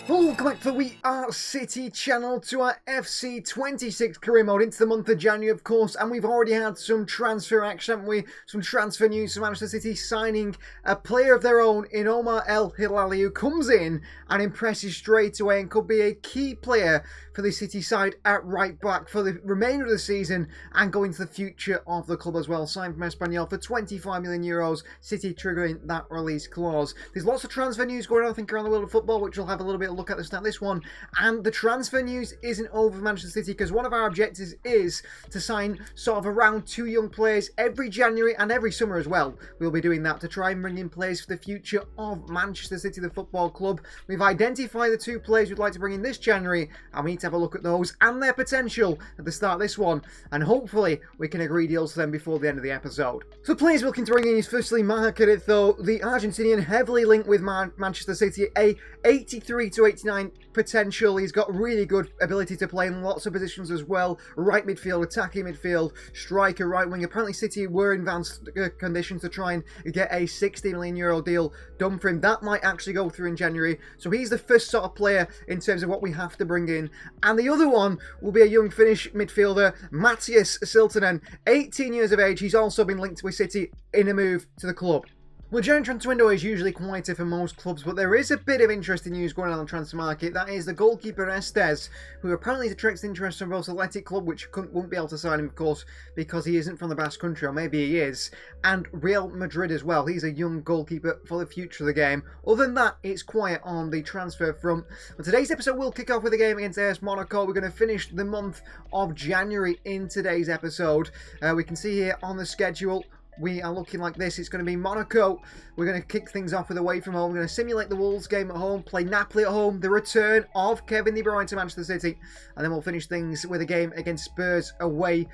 Hello, welcome back to the We Are City channel, to our FC26 career mode into the month of January, of course, and we've already had some transfer action, haven't we? Some transfer news from Manchester City signing a player of their own in Omar El Hilali, who comes in and impresses straight away and could be a key player for the City side at right back for the remainder of the season and go into the future of the club as well. Signed from Espanyol for €25 million, City triggering that release clause. There's lots of transfer news going on, I think, around the world of football, which we'll have a little bit of look at the start of this one. And the transfer news isn't over for Manchester City, because one of our objectives is to sign sort of around 2 young players every January and every summer as well. We'll be doing that to try and bring in players for the future of Manchester City, the football club. We've identified the 2 players we'd like to bring in this January, and we need to have a look at those and their potential at the start of this one, and hopefully we can agree deals to them before the end of the episode. So players we're looking to bring in is firstly marketed, though, the Argentinian, heavily linked with Manchester City, a 83 to 89 potential. He's got really good ability to play in lots of positions as well. Right midfield, attacking midfield, striker, right wing. Apparently City were in advanced conditions to try and get a €60 million deal done for him. That might actually go through in January. So he's the first sort of player in terms of what we have to bring in. And the other one will be a young Finnish midfielder, Matthias Siltanen, 18 years of age. He's also been linked with City in a move to the club. Well, January transfer window is usually quieter for most clubs, but there is a bit of interesting news going on the transfer market. That is the goalkeeper Estes, who apparently attracts interest from both Athletic Club, which won't be able to sign him, of course, because he isn't from the Basque Country, or maybe he is, and Real Madrid as well. He's a young goalkeeper for the future of the game. Other than that, it's quiet on the transfer front. But today's episode will kick off with a game against AS Monaco. We're going to finish the month of January in today's episode. We can see here on the schedule, we are looking like this. It's going to be Monaco. We're going to kick things off with away from home. We're going to simulate the Wolves game at home, play Napoli at home, the return of Kevin De Bruyne to Manchester City, and then we'll finish things with a game against Spurs away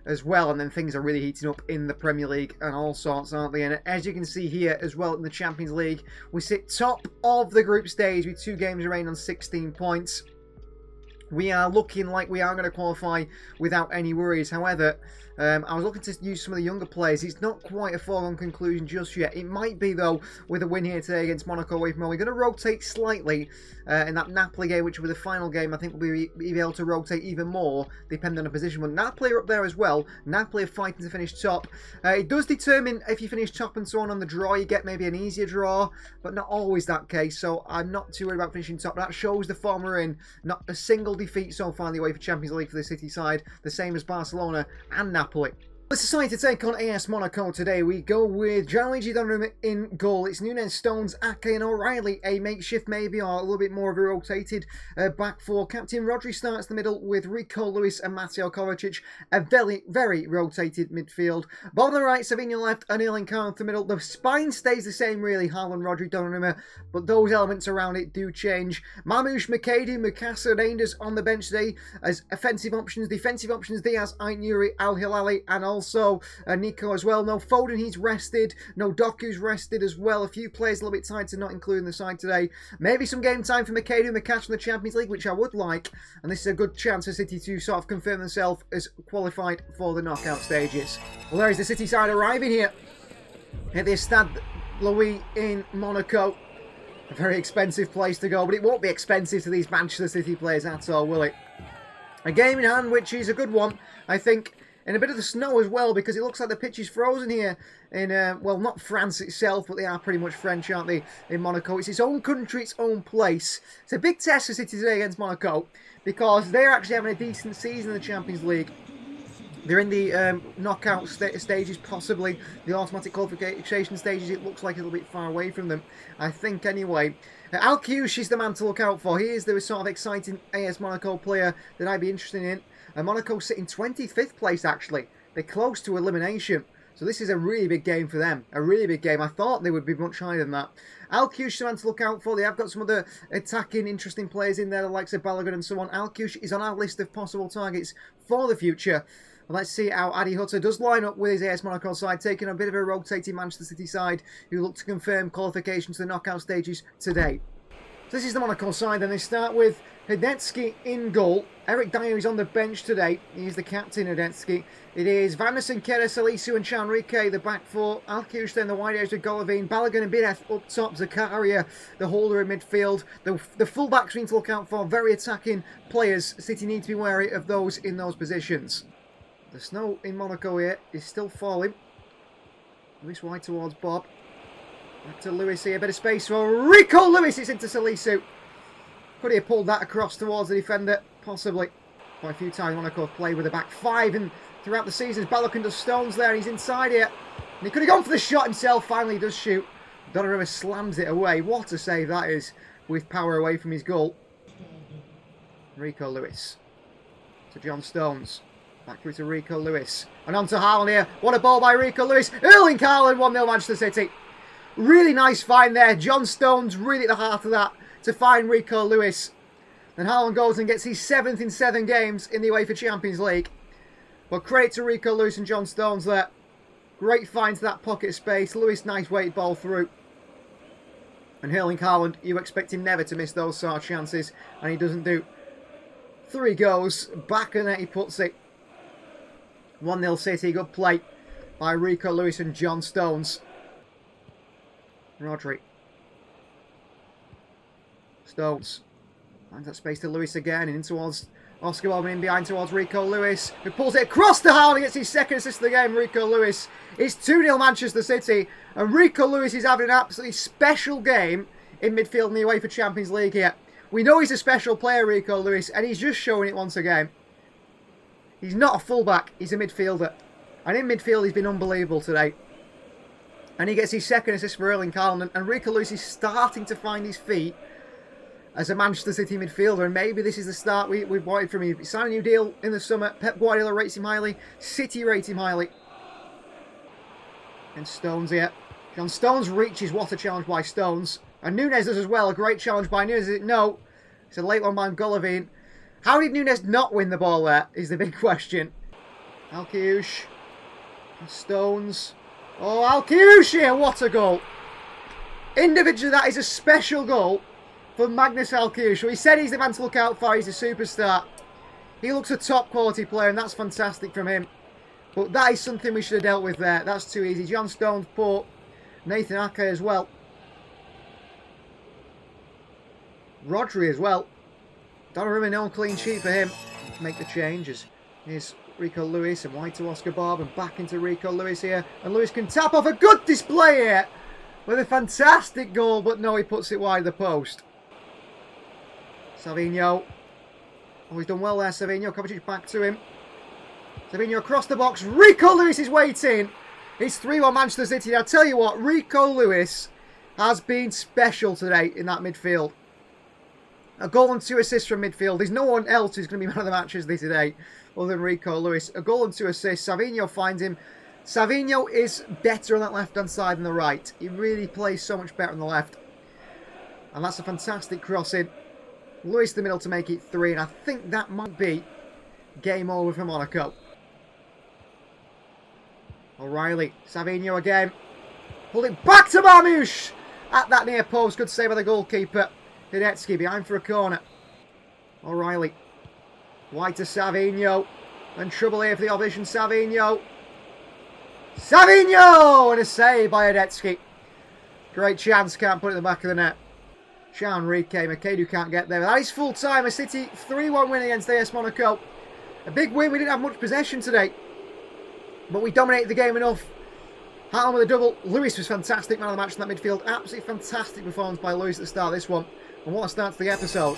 as well. And then things are really heating up in the Premier League and all sorts, aren't they? And as you can see here as well in the Champions League, we sit top of the group stage with 2 games remaining on 16 points. We are looking like we are going to qualify without any worries. However, I was looking to use some of the younger players. It's not quite a foregone conclusion just yet. It might be, though, with a win here today against Monaco away from home. We're going to rotate slightly in that Napoli game, which will be the final game. I think we'll be able to rotate even more, depending on the position. But Napoli are up there as well. Napoli are fighting to finish top. It does determine if you finish top and so on the draw. You get maybe an easier draw, but not always that case. So I'm not too worried about finishing top. That shows the form we're in. Not a single defeat so far in the UEFA Champions League for the City side, the same as Barcelona and Napoli. Let's decide to take on AS Monaco today. We go with Gianluigi Donnarumma in goal. It's Nunes, Stones, Ake and O'Reilly, a makeshift maybe, or a little bit more of a rotated back four. Captain Rodri starts the middle with Rico Lewis and Mateo Kovacic, a very, very rotated midfield. Bob on the right, Savinho left, and Erling Haaland the middle. The spine stays the same really, Haaland, Rodri, Donnarumma, but those elements around it do change. Mamouche, Makedi, Mukasa, Reinders on the bench today as offensive options. Defensive options, Diaz, Aït-Nouri, Al Hilali, and also Nico as well. No Foden, he's rested. No Doku's rested as well. A few players a little bit tired to not include in the side today. Maybe some game time for Makedi and Makash in the Champions League, which I would like. And this is a good chance for City to sort of confirm themselves as qualified for the knockout stages. Well, there is the City side arriving here at the Stade Louis in Monaco. A very expensive place to go, but it won't be expensive to these Manchester City players at all, will it? A game in hand, which is a good one, I think. In a bit of the snow as well, because it looks like the pitch is frozen here in, well, not France itself, but they are pretty much French, aren't they, in Monaco. It's its own country, its own place. It's a big test for City today against Monaco, because they're actually having a decent season in the Champions League. They're in the knockout stages, possibly the automatic qualification stages. It looks like a little bit far away from them, I think, anyway. Al-Kiyush is the man to look out for. He is the sort of exciting AS Monaco player that I'd be interested in. Monaco sitting 25th place, actually. They're close to elimination. So this is a really big game for them. A really big game. I thought they would be much higher than that. Al-Kiyush is the man to look out for. They have got some other attacking, interesting players in there, the likes of Balogun and so on. Al-Kiyush is on our list of possible targets for the future. Well, let's see how Adi Hutter does line up with his AS Monaco side, taking a bit of a rotating Manchester City side who look to confirm qualification to the knockout stages today. So this is the Monaco side, and they start with Hidetsky in goal. Eric Dyer is on the bench today. He's the captain, Hidetsky. It is Vanderson, Keres, Salisu and Chanrike, the back four. Alkiush then the wide areas with Golovin. Balogun and Bideth up top. Zakaria, the holder in midfield. The fullbacks we need to look out for. Very attacking players. City need to be wary of those in those positions. The snow in Monaco here is still falling. Lewis wide towards Bob. Back to Lewis here. Bit of space for Rico Lewis. It's into Salisu. Could he have pulled that across towards the defender? Possibly. Quite a few times Monaco have played with a back five, and throughout the season, Balogun does Stones there. He's inside here. And he could have gone for the shot himself. Finally, he does shoot. Donnarumma slams it away. What a save that is, with power away from his goal. Rico Lewis to John Stones. Back through to Rico Lewis. And on to Haaland here. What a ball by Rico Lewis. Erling Haaland, 1-0 Manchester City. Really nice find there. John Stones really at the heart of that to find Rico Lewis. Then Haaland goes and gets his 7th in 7 games in the UEFA Champions League. But credit to Rico Lewis and John Stones there. Great find to that pocket space. Lewis, nice weighted ball through. And Erling Haaland, you expect him never to miss those sort of chances. And he doesn't do. 3 goes. Back of net he puts it. 1-0 City. Good play by Rico Lewis and John Stones. Rodri. Stones. Finds that space to Lewis again. And in towards Oscar Bob, in behind towards Rico Lewis, who pulls it across to Haaland. Gets his 2nd assist of the game. Rico Lewis. It's 2-0 Manchester City. And Rico Lewis is having an absolutely special game in midfield in the UEFA Champions League here. We know he's a special player, Rico Lewis, and he's just showing it once again. He's not a fullback. He's a midfielder. And in midfield, he's been unbelievable today. And he gets his 2nd assist for Erling Haaland. And Rico Lewis is starting to find his feet as a Manchester City midfielder, and maybe this is the start we've wanted from him. He signed a new deal in the summer. Pep Guardiola rates him highly. City rate him highly. And Stones here. John Stones reaches. What a challenge by Stones. And Nunes does as well. A great challenge by Nunes. No. It's a late one by Golovin. How did Nunes not win the ball there is the big question. Alkiush. Stones. Oh, Alkiush here. What a goal. Individually, that is a special goal for Magnus Alkiush. He said he's the man to look out for. He's a superstar. He looks a top quality player, and that's fantastic from him. But that is something we should have dealt with there. That's too easy. John Stones, poor. Nathan Ake as well. Rodri as well. Donnarumma, no clean sheet for him. Make the changes. Here's Rico Lewis and wide to Oscar Bob and back into Rico Lewis here. And Lewis can tap off a good display here with a fantastic goal, but no, he puts it wide of the post. Savinho. Oh, he's done well there, Savinho. Kovacic back to him. Savinho across the box. Rico Lewis is waiting. It's 3-1 Manchester City. I'll tell you what, Rico Lewis has been special today in that midfield. A goal and 2 assists from midfield. There's no one else who's going to be man of the match today other than Rico Lewis. A goal and 2 assists. Savinho finds him. Savinho is better on that left-hand side than the right. He really plays so much better on the left. And that's a fantastic cross in. Lewis the middle to make it 3, and I think that might be game over for Monaco. O'Reilly, Savinho again. Pulled it back to Marmouche at that near post. Good save by the goalkeeper. Hidetsky behind for a corner. O'Reilly. Wide to Savinho. And trouble here for the opposition. Savinho. Savinho! And a save by Hidetsky. Great chance. Can't put it in the back of the net. Chanrike, Makedu can't get there. That is full time. A City 3-1 win against AS Monaco. A big win. We didn't have much possession today, but we dominated the game enough. Haaland with a double. Lewis was fantastic, man of the match in that midfield. Absolutely fantastic performance by Lewis at the start of this one. And what a start to the episode.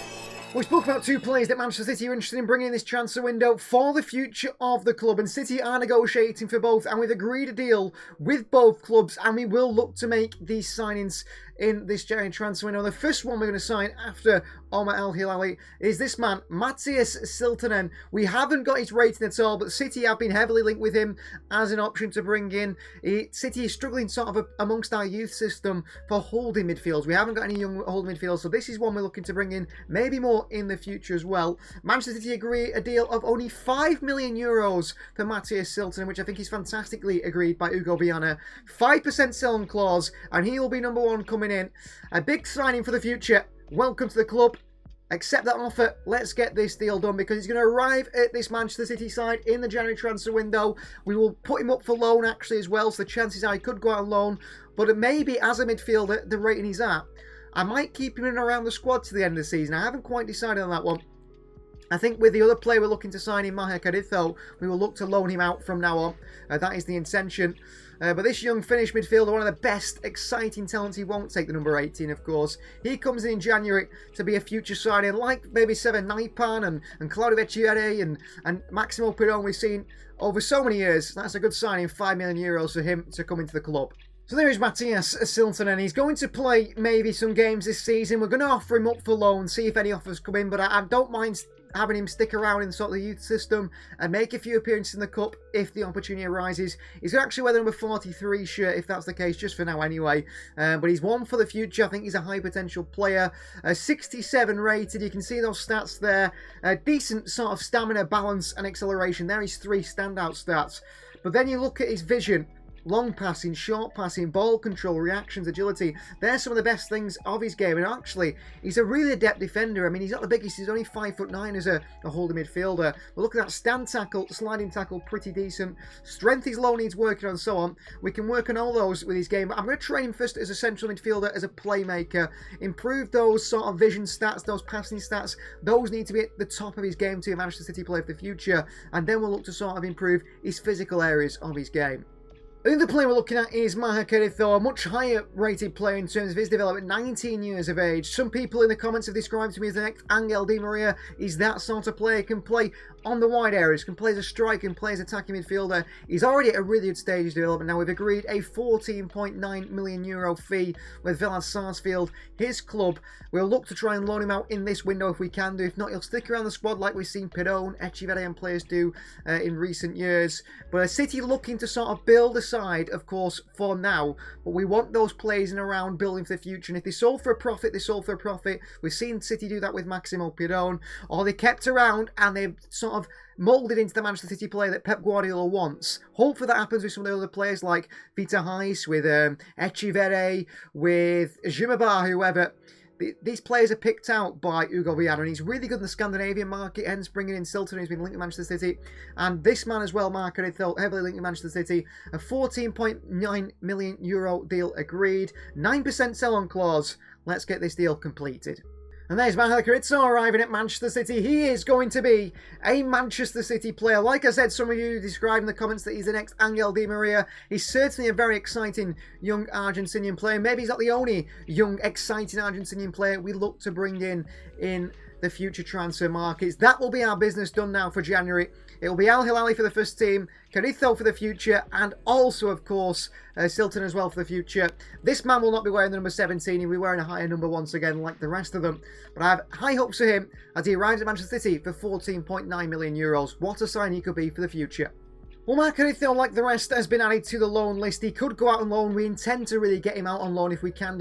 We spoke about 2 players that Manchester City are interested in bringing in this transfer window for the future of the club. And City are negotiating for both. And we've agreed a deal with both clubs. And we will look to make these signings in this giant transfer window. The first one we're going to sign after Omar El Hilali is this man, Matthias Siltanen. We haven't got his rating at all, but City have been heavily linked with him as an option to bring in. City is struggling sort of amongst our youth system for holding midfields. We haven't got any young holding midfields, so this is one we're looking to bring in, maybe more in the future as well. Manchester City agree a deal of only €5 million for Matthias Siltanen, which I think is fantastically agreed by Hugo Viana. 5% sell-on clause, and he will be number 1 coming in. A big signing for the future. Welcome to the club. accept that offer. Let's get this deal done, because he's going to arrive at this Manchester City side in the January transfer window. We will put him up for loan actually as well, so the chances are he could go out on loan. But maybe as a midfielder, the rating he's at, I might keep him in and around the squad to the end of the season. I haven't quite decided on that one. I think with the other player we're looking to sign in, Maher Kaditho, we will look to loan him out from now on. That is the intention. But this young Finnish midfielder, one of the best, exciting talents, he won't take the number 18, of course. He comes in January to be a future signing, like maybe Seven Naipan and Claudio Vecchiere and Maximo Pirone we've seen over so many years. That's a good signing, €5 million for him to come into the club. So there is Matthias Siltanen. He's going to play maybe some games this season. We're going to offer him up for loan, see if any offers come in, but I don't mind having him stick around in sort of the youth system and make a few appearances in the cup if the opportunity arises. He's going to actually wear the number 43 shirt if that's the case, just for now anyway. But he's one for the future. I think he's a high potential player. 67 rated. You can see those stats there. Decent sort of stamina, balance and acceleration. There is 3 standout stats. But then you look at his vision. Long passing, short passing, ball control, reactions, agility. They're some of the best things of his game. And actually, he's a really adept defender. I mean, he's not the biggest. He's only 5'9" as a holding midfielder. But look at that stand tackle, sliding tackle, pretty decent. Strength his low needs working on, so on. We can work on all those with his game. But I'm going to train him first as a central midfielder, as a playmaker. Improve those sort of vision stats, those passing stats. Those need to be at the top of his game to manage the City play for the future. And then we'll look to sort of improve his physical areas of his game. The other player we're looking at is Maher Kaditho, a much higher rated player in terms of his development, 19 years of age. Some people in the comments have described him as the next Angel Di Maria. He's that sort of player, can play on the wide areas, can play as a striker, can play as attacking midfielder. He's already at a really good stage of development. Now we've agreed a €14.9 million fee with Villa Sarsfield, his club. We'll look to try and loan him out in this window if we can do. If not, he'll stick around the squad like we've seen Pirone, Echevere and players do in recent years. But a City looking to sort of build a side, of course, for now, but we want those players in around building for the future. And if they sold for a profit, they sold for a profit. We've seen City do that with Maximo Pirone, or they kept around and they sort of moulded into the Manchester City player that Pep Guardiola wants. Hopefully that happens with some of the other players like Vita Heiss, with Echevere, with Jimabar, whoever. These players are picked out by Hugo Viana, and he's really good in the Scandinavian market, hence bringing in Silton, who's been linked to Manchester City. And this man as well, Mark Kaditho, heavily linked to Manchester City. A €14.9 million deal agreed. 9% sell-on clause. Let's get this deal completed. And there's Maher Kaditho arriving at Manchester City. He is going to be a Manchester City player. Like I said, some of you described in the comments that he's the next Angel Di Maria. He's certainly a very exciting young Argentinian player. Maybe he's not the only young, exciting Argentinian player we look to bring in the future transfer markets. That will be our business done now for January. It will be Al Hilali for the first team, Kaditho for the future, and also, of course, Silton as well for the future. This man will not be wearing the number 17. He'll be wearing a higher number once again, like the rest of them. But I have high hopes for him as he arrives at Manchester City for €14.9 million. What a sign he could be for the future. Well, Maher Kaditho, like the rest, has been added to the loan list. He could go out on loan. We intend to really get him out on loan if we can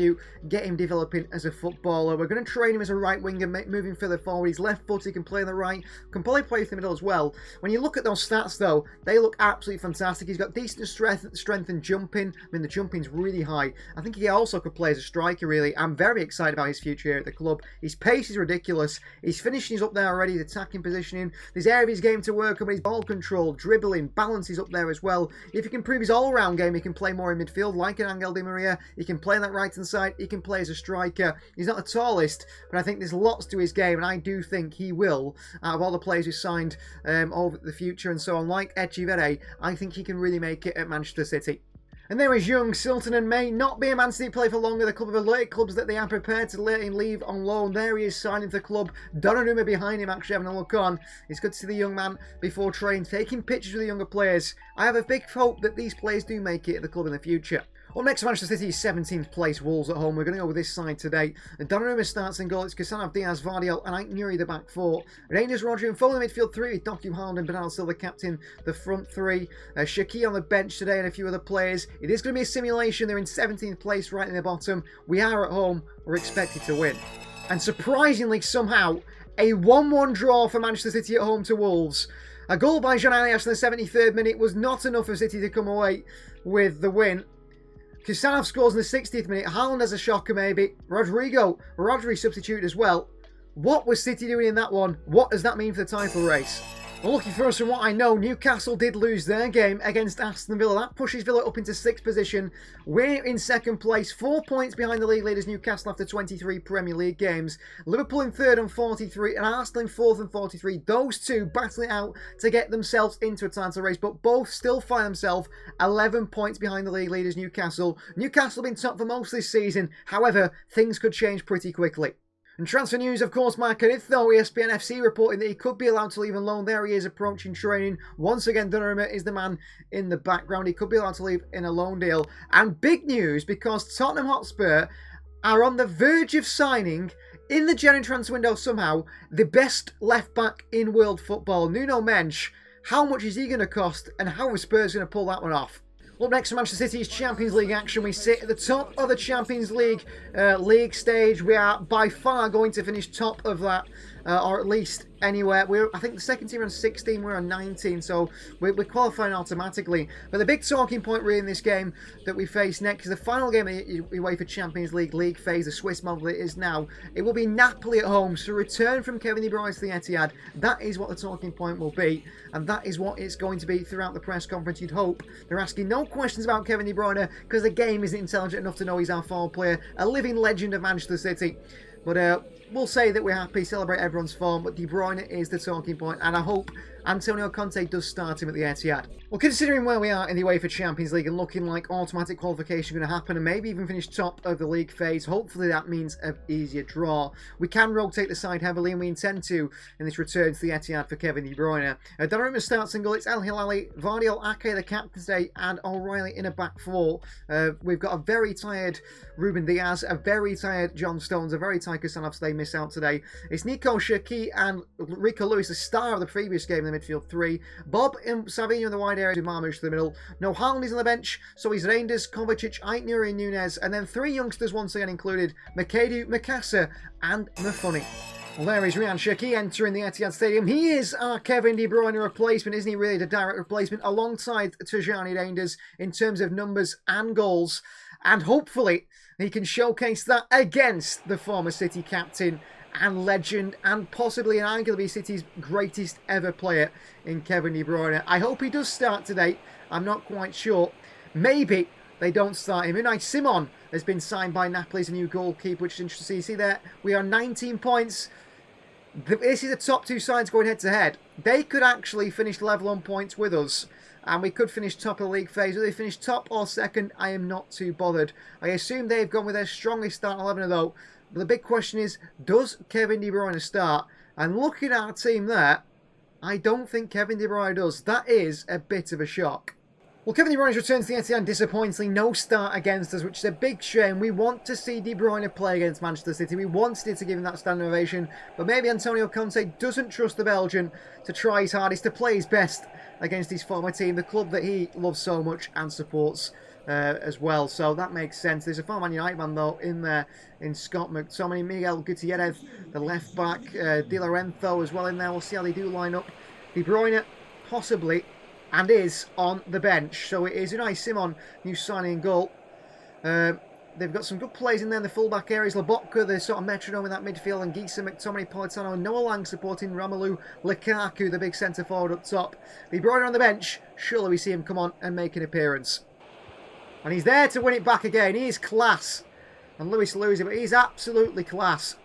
get him developing as a footballer. We're going to train him as a right winger, moving further forward. He's left footed, he can play on the right, can probably play through the middle as well. When you look at those stats, though, they look absolutely fantastic. He's got decent strength and jumping. I mean, the jumping's really high. I think he also could play as a striker, really. I'm very excited about his future here at the club. His pace is ridiculous. His finishing is up there already, his attacking positioning. There's area of his game to work on, but his ball control, dribbling, balance is up there as well. If he can improve his all-round game, he can play more in midfield like an Angel Di Maria. He can play on that right-hand side. He can play as a striker. He's not the tallest, but I think there's lots to his game, and I do think he will, out of all the players who signed over the future and so on, like Echevere, I think he can really make it at Manchester City. And there is young Silton, and may not be a Man City player for longer. The club have alerted clubs that they are prepared to let him leave on loan. There he is signing for the club. Donnarumma behind him, actually having a look on. It's good to see the young man before training, taking pictures with the younger players. I have a big hope that these players do make it at the club in the future. Up next, Manchester City is 17th place, Wolves at home. We're going to go with this side today. Donnarumma starts in goal. It's Kasanov, Diaz, Vardiel and Aït-Nouri, the back four. Rangers, Rodri and Foley in midfield three. Doku, Haaland and Bernardo Silva captain, the front three. Shaqiri on the bench today and a few other players. It is going to be a simulation. They're in 17th place right in the bottom. We are at home. We're expected to win. And surprisingly, somehow, a 1-1 draw for Manchester City at home to Wolves. A goal by Jean Alias in the 73rd minute was not enough for City to come away with the win. Kusanov scores in the 60th minute. Haaland has a shocker maybe. Rodri substituted as well. What was City doing in that one? What does that mean for the title race? Well, lucky for us, from what I know, Newcastle did lose their game against Aston Villa. That pushes Villa up into 6th position. We're in 2nd place, 4 points behind the league leaders Newcastle after 23 Premier League games. Liverpool in 3rd on 43 and Arsenal in 4th on 43. Those two battling it out to get themselves into a title race, but both still find themselves 11 points behind the league leaders Newcastle. Newcastle have been top for most this season. However, things could change pretty quickly. And transfer news, of course, Mark Canitho, ESPN FC reporting that he could be allowed to leave on loan. There he is approaching training. Once again, Donnarumma is the man in the background. He could be allowed to leave in a loan deal. And big news, because Tottenham Hotspur are on the verge of signing, in the January transfer window somehow, the best left-back in world football, Nuno Mendes. How much is he going to cost, and how are Spurs going to pull that one off? Up next to Manchester City's Champions League action, we sit at the top of the Champions League league stage. We are by far going to finish top of that, or at least anywhere. I think the second team are on 16, we're on 19, so we're qualifying automatically. But the big talking point really in this game that we face next is the final game of the UEFA Champions League phase, the Swiss model it is now. It will be Napoli at home, so return from Kevin De Bruyne to the Etihad. That is what the talking point will be, and that is what it's going to be throughout the press conference. You'd hope they're asking no questions about Kevin De Bruyne because the game isn't intelligent enough to know he's our forward player, a living legend of Manchester City. But we'll say that we're happy, celebrate everyone's form, but De Bruyne is the talking point, and I hope Antonio Conte does start him at the Etihad. Well, considering where we are in the UEFA Champions League and looking like automatic qualification going to happen and maybe even finish top of the league phase, hopefully that means an easier draw. We can rotate the side heavily, and we intend to in this return to the Etihad for Kevin De Bruyne. Donnarumma starts in goal. It's El Hilali, Vardy, Ake, the captain today, and O'Reilly in a back four. We've got a very tired Ruben Diaz, a very tired John Stones, a very tired Kasanov, so they miss out today. It's Nico Shaki and Rico Lewis, the star of the previous game in the midfield three. Bob and Savinho in the wide area to Marmoush to the middle. No Haaland is on the bench, so he's Reinders, Kovacic, Aitnuri and Nunez, and then 3 youngsters once again included, Makedu, Mikasa and Mafuni. Well, there is Ryan Shaki entering the Etihad Stadium. He is our Kevin De Bruyne replacement, isn't he? Really, the direct replacement alongside Tajani Reinders in terms of numbers and goals. And hopefully he can showcase that against the former City captain and legend and possibly and arguably City's greatest ever player in Kevin De Bruyne. I hope he does start today. I'm not quite sure. Maybe they don't start him. Unai Simon has been signed by Napoli as a new goalkeeper, which is interesting. You see there, we are 19 points. This is the top 2 sides going head to head. They could actually finish level on points with us, and we could finish top of the league phase. Whether they finish top or second, I am not too bothered. I assume they've gone with their strongest start 11 though. But the big question is, does Kevin De Bruyne start? And looking at our team there, I don't think Kevin De Bruyne does. That is a bit of a shock. Well, Kevin De Bruyne's return to the Etihad, disappointingly, no start against us, which is a big shame. We want to see De Bruyne play against Manchester City. We wanted to give him that standing ovation, but maybe Antonio Conte doesn't trust the Belgian to try his hardest, to play his best against his former team, the club that he loves so much and supports as well. So that makes sense. There's a former Man United man, though, in there, in Scott McTominay, Miguel Gutierrez, the left back, Di Lorenzo as well in there. We'll see how they do line up. De Bruyne, possibly, and is on the bench. So it is Unai Simon, new signing in goal. They've got some good players in there in the full-back areas. Lobotka, the sort of metronome in that midfield, and Gisa, McTominay, Politano, and Noah Lang supporting Romelu Lukaku, the big centre-forward up top. De Bruyne on the bench. Surely we see him come on and make an appearance. And he's there to win it back again. He is class. And Luis losing, but he's absolutely class.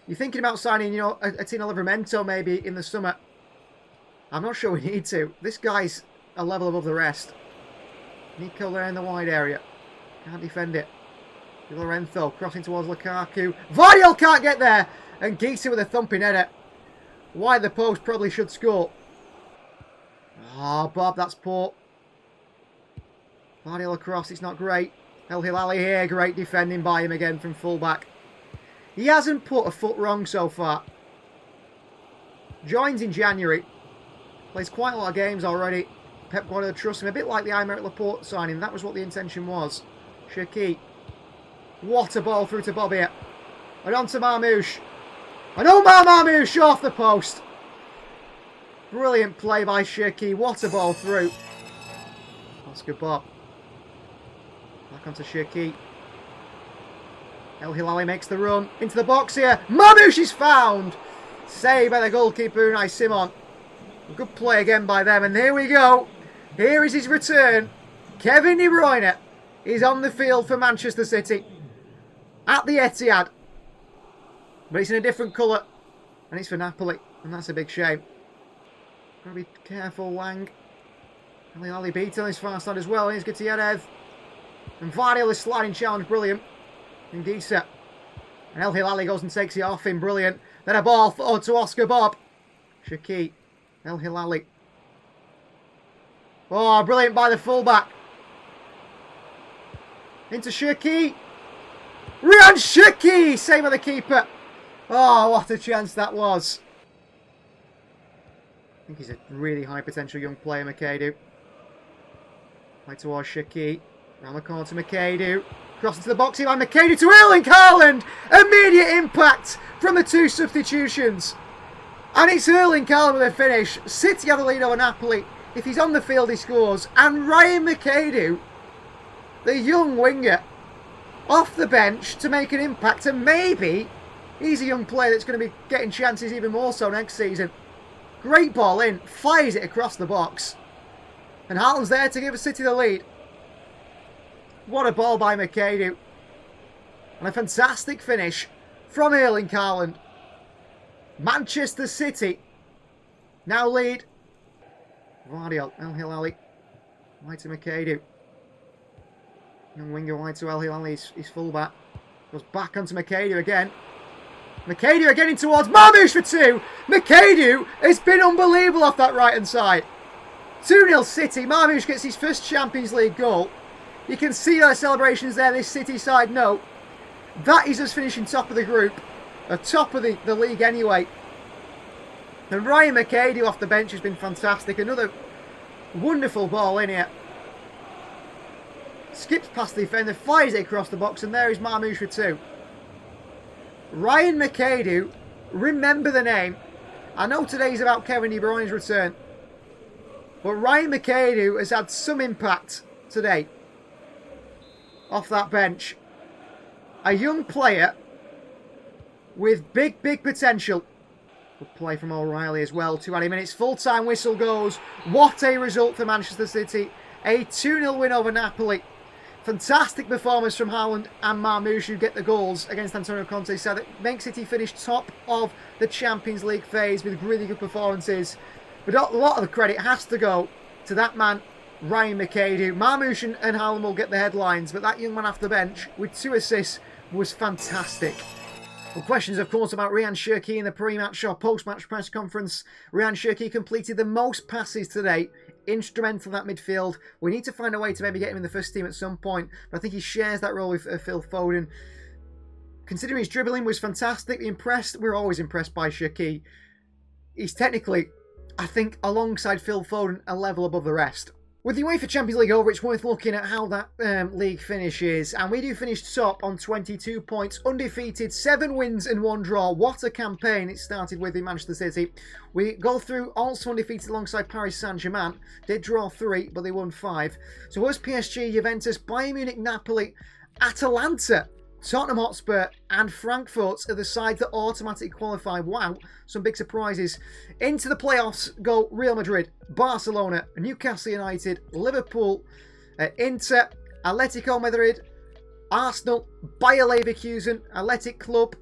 You're thinking about signing, you know, a Tino Livramento maybe in the summer. I'm not sure we need to. This guy's a level above the rest. Nico there in the wide area. Can't defend it. Di Lorenzo crossing towards Lukaku. Vardy can't get there. And Gisa with a thumping header. Wide the post, probably should score. Oh, Bob, that's poor. Vardy across, it's not great. El Hilali here, great defending by him again from fullback. He hasn't put a foot wrong so far. Joins in January. Plays quite a lot of games already. Pep Guardiola trusts him, a bit like the Aymeric Laporte signing. That was what the intention was. Shaqiri. What a ball through to Bob here. And on to Marmoush. And Omar Marmoush off the post. Brilliant play by Shaqiri. What a ball through. That's good, Bob. Back onto Shaqiri. El Hilali makes the run into the box here. Mamouche is found. Saved by the goalkeeper, Unai Simon. Good play again by them. And here we go. Here is his return. Kevin De Bruyne is on the field for Manchester City. At the Etihad. But it's in a different colour. And it's for Napoli. And that's a big shame. Gotta be careful, Lang. El Hilali beat on his far side as well. Here's Gutierrez. And Vardiel is sliding challenge. Brilliant. Indisa. And El Hilali goes and takes it off him. Brilliant. Then a ball to Oscar Bob. Shaqi. El Hilali. Oh, brilliant by the fullback. Into Shaqi. Ryan Shaqi! Save by the keeper. Oh, what a chance that was. I think he's a really high potential young player, Makadu. Right towards Shaqi. Round the corner to Makadu. Cross into the box here by Makadu to Erling Haaland. Immediate impact from the two substitutions. And it's Erling Haaland with a finish. City have the lead over Napoli. If he's on the field, he scores. And Ryan Makadu, the young winger, off the bench to make an impact. And maybe he's a young player that's going to be getting chances even more so next season. Great ball in. Fires it across the box. And Haaland's there to give City the lead. What a ball by Makadu. And a fantastic finish from Erling Haaland. Manchester City now lead. Vardiel, El Hilali. Wide to Makadu. Young winger wide to El Hilali, his fullback. Goes back onto Makadu again. Makadu again in towards Mamouche for two. Makadu has been unbelievable off that right hand side. 2-0 City. Mamouche gets his first Champions League goal. You can see their celebrations there, this City side. No, that is us finishing top of the group. Top of the league anyway. And Ryan Makadu off the bench has been fantastic. Another wonderful ball in here. Skips past the defender, fires it across the box, and there is Mamouche for two. Ryan Makadu, remember the name. I know today's about Kevin De Bruyne's return. But Ryan Makadu has had some impact today. Off that bench. A young player with big potential. Good play from O'Reilly as well. 20 minutes. Full-time whistle goes. What a result for Manchester City. A 2-0 win over Napoli. Fantastic performance from Haaland and Mamouche, who get the goals against Antonio Conte. So that makes City finish top of the Champions League phase with really good performances. But a lot of the credit has to go to that man, Ryan Makadu. Mamouche and Haaland will get the headlines, but that young man off the bench with 2 assists was fantastic. Well, questions, of course, about Ryan Shaqi in the pre-match or post-match press conference. Ryan Shaqi completed the most passes today. Instrumental in that midfield. We need to find a way to maybe get him in the first team at some point, but I think he shares that role with Phil Foden. Considering his dribbling was fantastic, we're always impressed by Shaqi. He's technically, I think, alongside Phil Foden, a level above the rest. With the UEFA Champions League over, it's worth looking at how that league finishes. And we do finish top on 22 points, undefeated, 7 wins and 1 draw. What a campaign it started with in Manchester City. We go through also undefeated alongside Paris Saint-Germain. Did draw 3, but they won 5. So us PSG, Juventus, Bayern Munich, Napoli, Atalanta, Tottenham Hotspur and Frankfurt are the sides that automatically qualify. Wow, some big surprises. Into the playoffs go Real Madrid, Barcelona, Newcastle United, Liverpool, Inter, Atletico Madrid, Arsenal, Bayer Leverkusen, Athletic Club,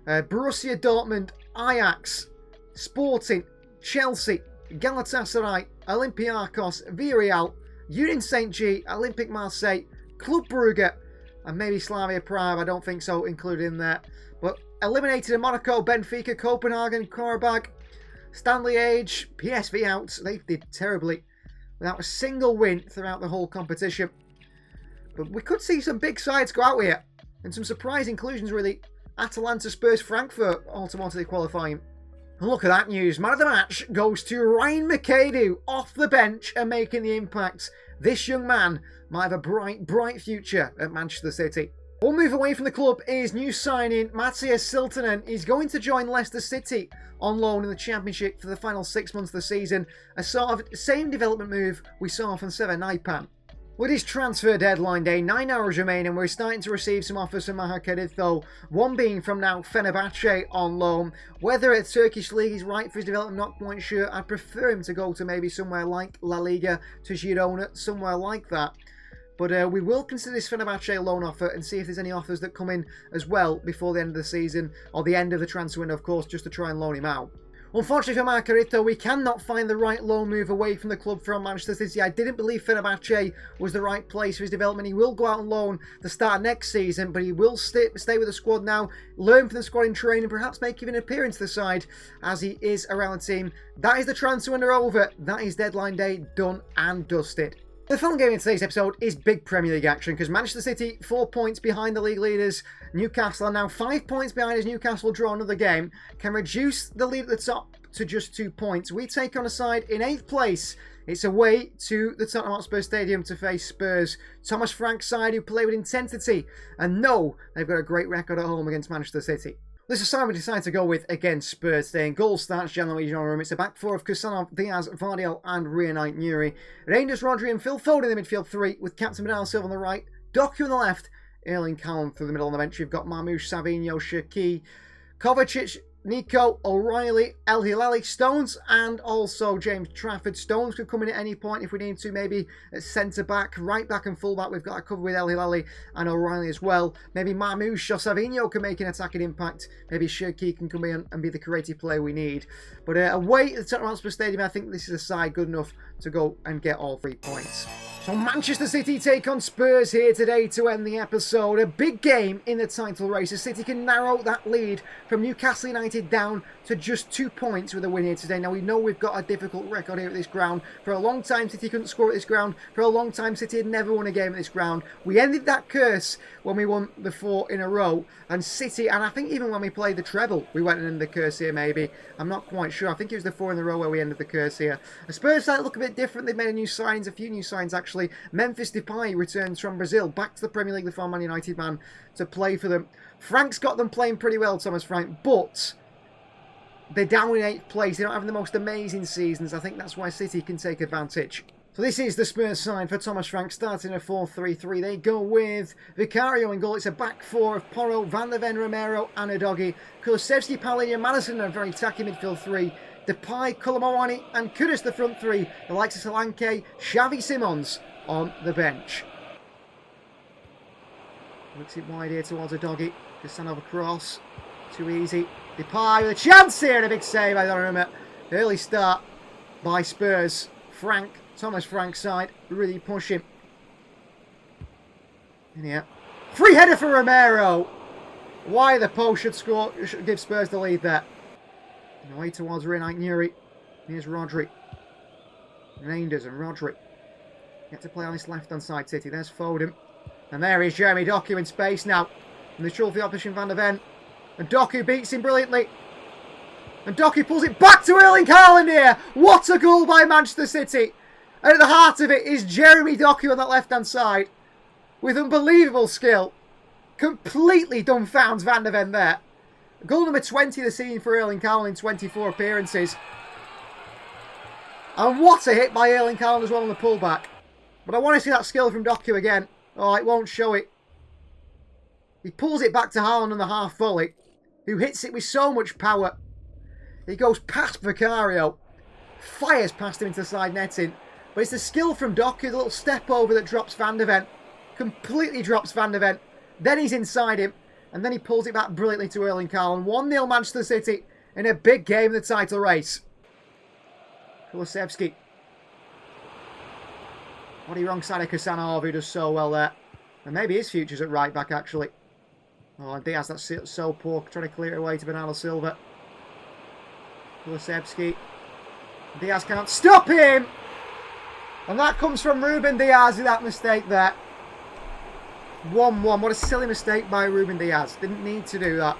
Borussia Dortmund, Ajax, Sporting, Chelsea, Galatasaray, Olympiacos, Villarreal, Union Saint-Gilles, Olympique Marseille, Club Brugge, and maybe Slavia Prague, I don't think so, included in there. But eliminated in Monaco, Benfica, Copenhagen, Karabakh, Stanley Age, PSV out. They did terribly without a single win throughout the whole competition. But we could see some big sides go out here. And some surprise inclusions, really. Atalanta, Spurs, Frankfurt automatically qualifying. And look at that news. Man of the match goes to Ryan Makadu off the bench and making the impact. This young man might have a bright future at Manchester City. One move away from the club is new signing Matthias Siltanen. He's going to join Leicester City on loan in the Championship for the final 6 months of the season. A sort of same development move we saw from Seven Naipan. With his transfer deadline day, 9 hours remain, and we're starting to receive some offers from Monaco, one being from now Fenerbahce on loan. Whether a Turkish league is right for his development, I'm not quite sure. I'd prefer him to go to maybe somewhere like La Liga, to Girona, somewhere like that. But we will consider this Fenerbahce loan offer and see if there's any offers that come in as well before the end of the season, or the end of the transfer window, of course, just to try and loan him out. Unfortunately for Margarito, we cannot find the right loan move away from the club from Manchester City. I didn't believe Fenerbahce was the right place for his development. He will go out on loan to start next season, but he will stay with the squad now, learn from the squad in training, perhaps make even an appearance to the side as he is around the team. That is the transfer window over. That is deadline day done and dusted. The final game in today's episode is big Premier League action because Manchester City 4 points behind the league leaders. Newcastle are now 5 points behind as Newcastle draw another game, can reduce the lead at the top to just 2 points. We take on a side in 8th place. It's away to the Tottenham Hotspur Stadium to face Spurs. Thomas Frank's side who play with intensity and know they've got a great record at home against Manchester City. This is Simon decided to go with against Spurs today. In goal starts Gianluigi Donnarumma. It's a back four of Kusanov, Diaz, Vardiel and Reinight Nuri. Rangers, Rodri and Phil Foden in the midfield three with captain Bernardo Silva on the right, Doku on the left, Erling Haaland through the middle on the bench. You've got Marmoush, Savinho, Shaqiri, Kovacic, Nico, O'Reilly, El Hilali, Stones, and also James Trafford. Stones could come in at any point if we need to, maybe at centre-back, right-back and full-back. We've got a cover with El Hilali and O'Reilly as well. Maybe Marmoush or Savinho can make an attacking impact. Maybe Shaqiri can come in and be the creative player we need. But away at the Tottenham Hotspur Stadium, I think this is a side good enough to go and get all 3 points. So Manchester City take on Spurs here today to end the episode. A big game in the title race. The City can narrow that lead from Newcastle United down to just 2 points with a win here today. Now we know we've got a difficult record here at this ground. For a long time City couldn't score at this ground. For a long time City had never won a game at this ground. We ended that curse when we won the 4 in a row. And City, and I think even when we played the treble, we went and ended the curse here maybe. I'm not quite sure. I think it was the 4 in a row where we ended the curse here. The Spurs side look a bit different. They've made a few new signs actually. Memphis Depay returns from Brazil back to the Premier League, the former Man United man, to play for them. Frank's got them playing pretty well, Thomas Frank, but they're down in 8th place. They don't have the most amazing seasons. I think that's why City can take advantage. So this is the Spurs side for Thomas Frank, starting a 4-3-3. They go with Vicario in goal. It's a back four of Porro, Van der Ven, Romero and Udogie. Kulusevski, Palhinha, Madison are a very attacking midfield three. Depay, Colomawani and Kudus the front three. The likes of Solanke, Xavi Simons on the bench. Looks it wide here towards Udogie. Just send over cross. Too easy. Depay with a chance here and a big save by Donnarumma. Early start by Spurs. Frank, Thomas Frank's side, really pushing. In here. Free header for Romero. Why the post should give Spurs the lead there. And away towards Reinight Nuri. Here's Rodri. Reinders and Rodri. Get to play on this left-hand side, City. There's Foden. And there is Jeremy Doku in space now. And the trouble for the opposition, Van der Ven. And Doku beats him brilliantly. And Doku pulls it back to Erling Haaland here. What a goal by Manchester City. And at the heart of it is Jeremy Doku on that left-hand side. With unbelievable skill. Completely dumbfounds Van der Ven there. Goal number 20 of the season for Erling Haaland in 24 appearances. And what a hit by Erling Haaland as well on the pullback. But I want to see that skill from Doku again. Oh, it won't show it. He pulls it back to Haaland on the half volley, who hits it with so much power. He goes past Vicario, fires past him into the side netting. But it's the skill from Doku, the little step over that drops Van der Ven. Completely drops Van der Ven. Then he's inside him, and then he pulls it back brilliantly to Erling Haaland. 1-0 Manchester City in a big game in the title race. Kulusevski. What he wrong side of Kusanov, who does so well there. And maybe his future's at right back, actually. Oh, and Diaz, that's so poor. Trying to clear it away to Bernardo Silva. Kulusevski. Diaz can't stop him! And that comes from Ruben Diaz with that mistake there. 1-1. What a silly mistake by Ruben Diaz. Didn't need to do that.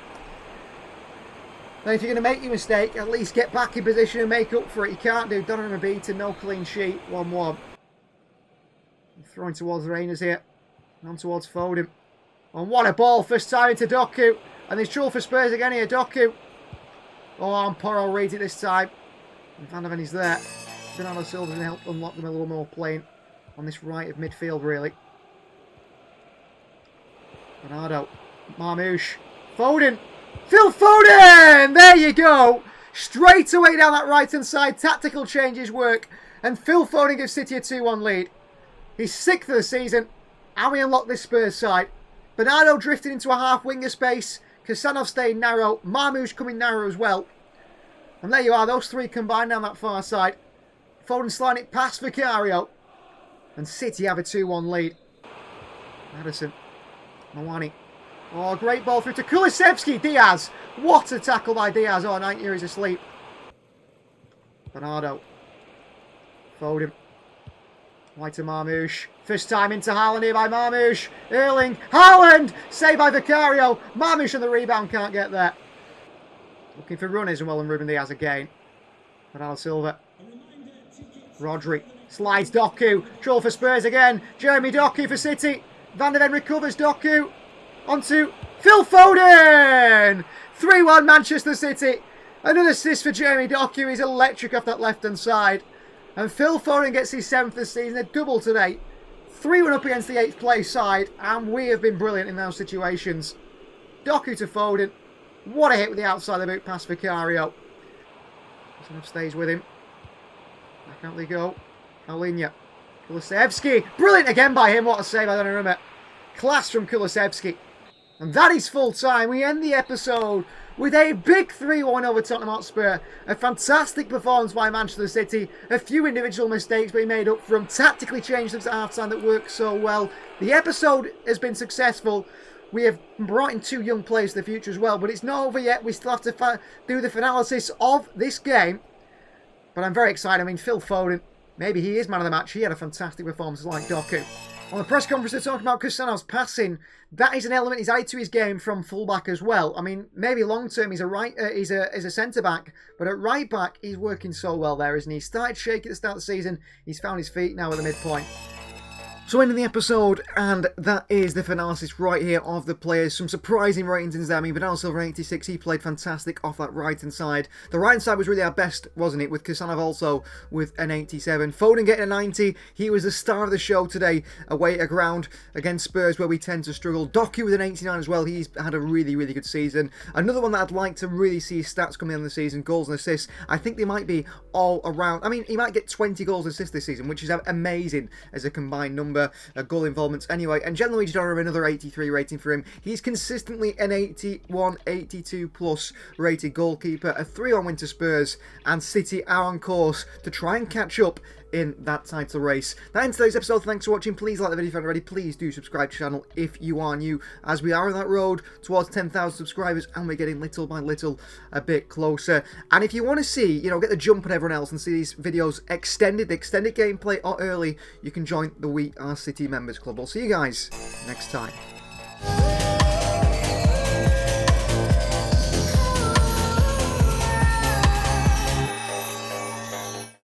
Now, if you're going to make your mistake, at least get back in position and make up for it. You can't do. Donnarumma beaten, no clean sheet. 1-1. Throwing towards the Rangers here. On towards Foden. And what a ball. First time into Doku. And there's trouble for Spurs again here. Doku. Oh, and Porro reads it this time. And Van der Ven is there. Bernardo Silva can help unlock them a little more playing. on this right of midfield, really. Bernardo, Marmouche, Foden, Phil Foden! There you go! Straight away down that right-hand side, tactical changes work, and Phil Foden gives City a 2-1 lead. He's 6th of the season, and we unlock this Spurs side. Bernardo drifted into a half-winger space, Kasanov stayed narrow, Marmouche coming narrow as well. And there you are, those three combined down that far side. Foden sliding it past Vicario, and City have a 2-1 lead. Madison, Mawani. Oh, great ball through to Kulusevski. Diaz. What a tackle by Diaz. Oh, 90 is asleep. Bernardo. Foden. White to Marmouche. First time into Haaland here by Marmouche. Erling. Haaland! Saved by Vicario. Marmouche on the rebound. Can't get there. Looking for runners and well and Ruben Diaz again. Bernardo Silva. Rodri. Slides Doku. Trouble for Spurs again. Jeremy Doku for City. Van de Ven recovers Doku. Onto Phil Foden! 3-1 Manchester City. Another assist for Jeremy Doku. He's electric off that left-hand side. And Phil Foden gets his 7th this season. A double today. 3-1 up against the 8th place side. And we have been brilliant in those situations. Doku to Foden. What a hit with the outside of the boot past Vicario. Kasanov stays with him. Back out they go. Paulinho. Kulusevski. Brilliant again by him. What a save by Donnarumma. Class from Kulusevski. And that is full time. We end the episode with a big 3-1 over Tottenham Hotspur. A fantastic performance by Manchester City. A few individual mistakes being made up from. Tactically changed at half-time that worked so well. The episode has been successful. We have brought in 2 young players to the future as well. But it's not over yet. We still have to do the analysis of this game. But I'm very excited. I mean, Phil Foden, maybe he is man of the match. He had a fantastic performance like Doku. On the press conference, they're talking about Kasanov's passing. That is an element he's added to his game from fullback as well. I mean, maybe long term he's a centre back, but at right back he's working so well there, isn't he? He started shaky at the start of the season. He's found his feet now at the midpoint. So ending the episode, and that is the analysis right here of the players. Some surprising ratings in there. I mean, Bernardo Silva 86, he played fantastic off that right-hand side. The right-hand side was really our best, wasn't it? With Kasanov also with an 87. Foden getting a 90. He was the star of the show today, away at ground against Spurs, where we tend to struggle. Doku with an 89 as well. He's had a really, really good season. Another one that I'd like to really see his stats coming in the season, goals and assists. I think they might be all around. I mean, he might get 20 goals and assists this season, which is amazing as a combined number. Goal involvements anyway, and generally Gianluigi another 83 rating for him. He's consistently an 81, 82 plus rated goalkeeper. A 3-1 win to Spurs, and City are on course to try and catch up in that title race. That ends today's episode. Thanks for watching. Please like the video if you haven't already. Please do subscribe to the channel if you are new, as we are on that road towards 10,000 subscribers, and we're getting little by little a bit closer. And if you want to see, you know, get the jump on everyone else and see these videos extended, the extended gameplay or early, you can join the We Are City Members Club. I'll see you guys next time.